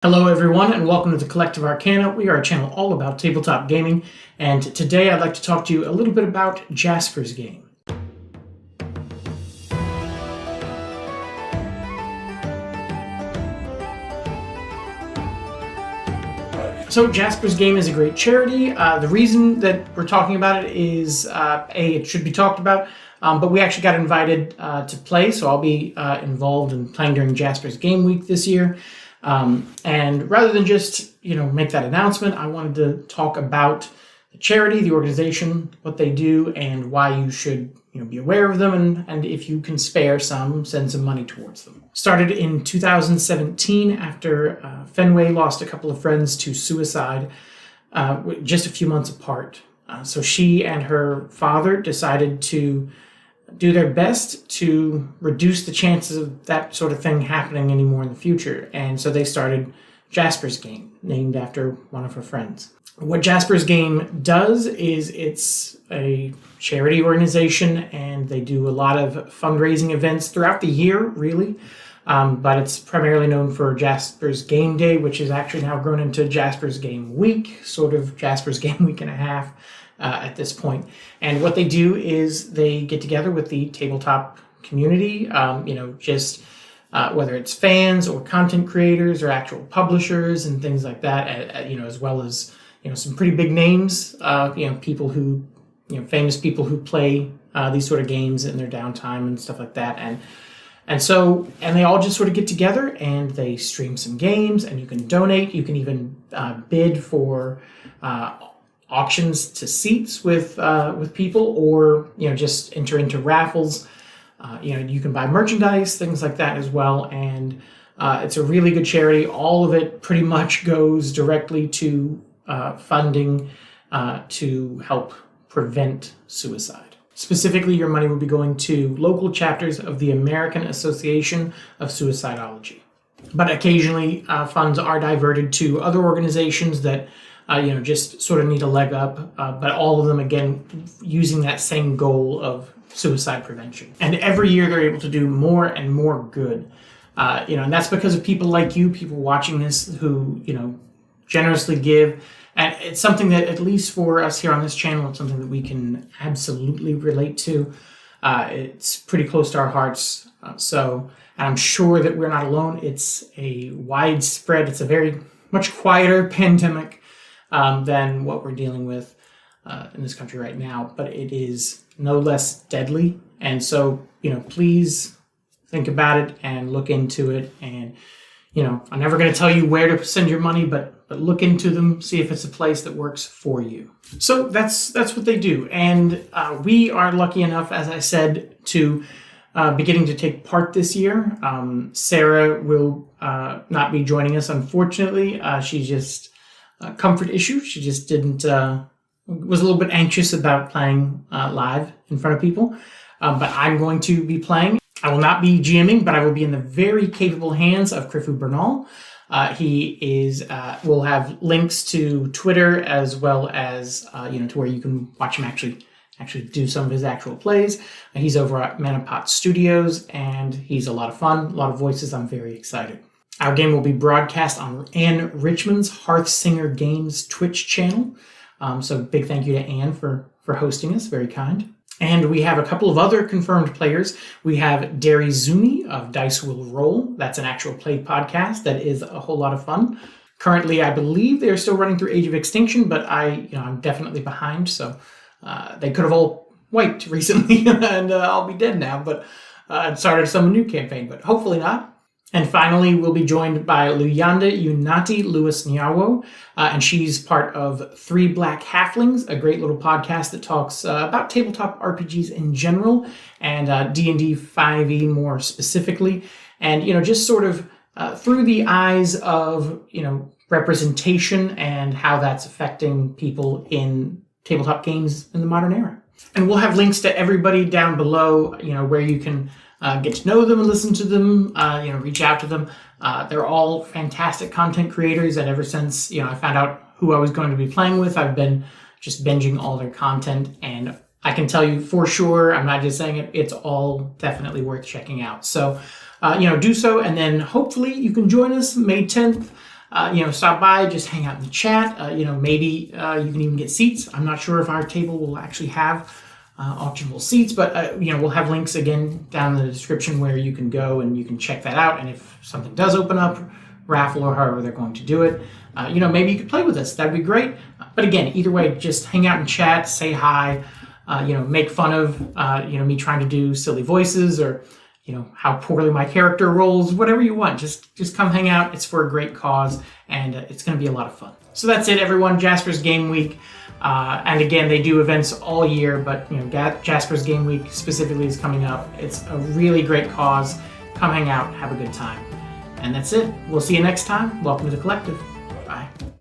Hello everyone and welcome to the Collective Arcana. We are a channel all about tabletop gaming, and today I'd like to talk to you a little bit about Jasper's game. So Jasper's game is a great charity. The reason that we're talking about it is, it should be talked about, but we actually got invited to play, so I'll be involved in playing during Jasper's Game Week this year. And rather than just, make that announcement, I wanted to talk about the charity, the organization, what they do, and why you should, be aware of them, and if you can spare some, send some money towards them. Started in 2017 after Fenway lost a couple of friends to suicide, just a few months apart. So she and her father decided to do their best to reduce the chances of that sort of thing happening anymore in the future. And so they started Jasper's Game, named after one of her friends. What Jasper's Game does is it's a charity organization, and they do a lot of fundraising events throughout the year, really. But it's primarily known for Jasper's Game Day, which is actually now grown into Jasper's Game Week, sort of Jasper's Game Week and a half. At this point. And what they do is they get together with the tabletop community, whether it's fans or content creators or actual publishers and things like that, as well as, some pretty big names, people who, famous people who play these sort of games in their downtime and stuff like that. And they all just sort of get together and they stream some games, and you can donate. You can even bid for auctions to seats with people, or just enter into raffles. You can buy merchandise, things like that as well, and it's a really good charity. All of it pretty much goes directly to funding to help prevent suicide. Specifically, your money will be going to local chapters of the American Association of Suicidology, but occasionally funds are diverted to other organizations that just sort of need a leg up, but all of them, again, using that same goal of suicide prevention. And every year they're able to do more and more good, and that's because of people like you, people watching this who, generously give. And it's something that, at least for us here on this channel, it's something that we can absolutely relate to. It's pretty close to our hearts. And I'm sure that we're not alone. It's a widespread, it's a very much quieter pandemic than what we're dealing with in this country right now, but it is no less deadly. And so, please think about it and look into it. And, I'm never going to tell you where to send your money, but look into them, see if it's a place that works for you. So that's what they do. And we are lucky enough, as I said, to be getting to take part this year. Sarah will not be joining us, unfortunately. She just comfort issue. She just didn't, was a little bit anxious about playing live in front of people. But I'm going to be playing. I will not be GMing, but I will be in the very capable hands of Crifu Bernal. He is, will have links to Twitter as well as, to where you can watch him actually do some of his actual plays. He's over at Manapot Studios, and he's a lot of fun, a lot of voices. I'm very excited. Our game will be broadcast on Anne Richmond's Hearthsinger Games Twitch channel. So big thank you to Anne for hosting us, very kind. And we have a couple of other confirmed players. We have Derry Zuni of Dice Will Roll. That's an actual play podcast that is a whole lot of fun. Currently, I believe they're still running through Age of Extinction, but I'm definitely behind. So they could have all wiped recently, and I'll be dead now. But and started some new campaign, but hopefully not. And finally, we'll be joined by Luyanda Unati Lewis Nyawo, and she's part of Three Black Halflings, a great little podcast that talks about tabletop RPGs in general, and D&D 5e more specifically, and just sort of through the eyes of representation and how that's affecting people in tabletop games in the modern era. And we'll have links to everybody down below, where you can get to know them and listen to them, reach out to them. They're all fantastic content creators, and ever since, I found out who I was going to be playing with, I've been just binging all their content, and I can tell you for sure, I'm not just saying it, it's all definitely worth checking out. So, do so, and then hopefully you can join us May 10th stop by, just hang out in the chat. Maybe you can even get seats. I'm not sure if our table will actually have auctionable seats, but we'll have links again down in the description where you can go and you can check that out. And if something does open up, raffle or however they're going to do it, maybe you could play with us. That'd be great. But again, either way, just hang out and chat, say hi, make fun of me trying to do silly voices or how poorly my character rolls, whatever you want. Just come hang out. It's for a great cause, and it's going to be a lot of fun. So that's it, everyone. Jaspers Game Week. And again, they do events all year, but Jaspers Game Week specifically is coming up. It's a really great cause. Come hang out, have a good time. And that's it. We'll see you next time. Welcome to the Collective.